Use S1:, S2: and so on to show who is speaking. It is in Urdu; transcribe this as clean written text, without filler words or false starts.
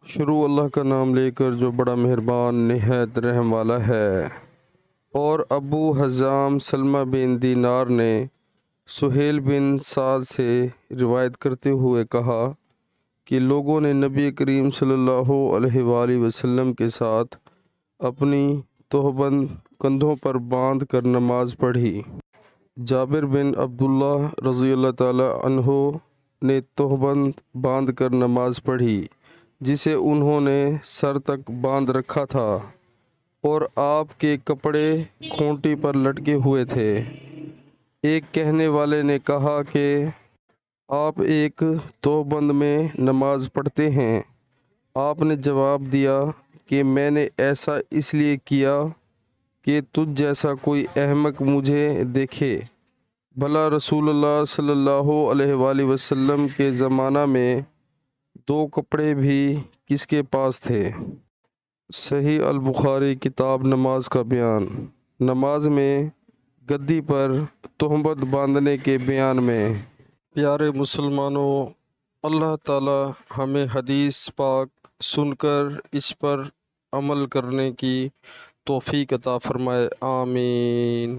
S1: شروع اللہ کا نام لے کر جو بڑا مہربان نہایت رحم والا ہے۔ اور ابو حزام سلمہ بن دینار نے سہیل بن سعد سے روایت کرتے ہوئے کہا کہ لوگوں نے نبی کریم صلی اللہ علیہ وآلہ وسلم کے ساتھ اپنی تہبند کندھوں پر باندھ کر نماز پڑھی۔ جابر بن عبداللہ رضی اللہ تعالی عنہ نے تہبند باندھ کر نماز پڑھی جسے انہوں نے سر تک باندھ رکھا تھا اور آپ کے کپڑے کھونٹی پر لٹکے ہوئے تھے۔ ایک کہنے والے نے کہا کہ آپ ایک تہبند میں نماز پڑھتے ہیں؟ آپ نے جواب دیا کہ میں نے ایسا اس لیے کیا کہ تجھ جیسا کوئی احمق مجھے دیکھے۔ بھلا رسول اللہ صلی اللہ علیہ وآلہ وسلم کے زمانہ میں دو کپڑے بھی کس کے پاس تھے؟ صحیح البخاری کتاب نماز کا بیان۔ نماز میں گدی پر تہمت باندھنے کے بیان میں پیارے مسلمانوں، اللہ تعالی ہمیں حدیث پاک سن کر اس پر عمل کرنے کی توفیق عطا فرمائے، آمین۔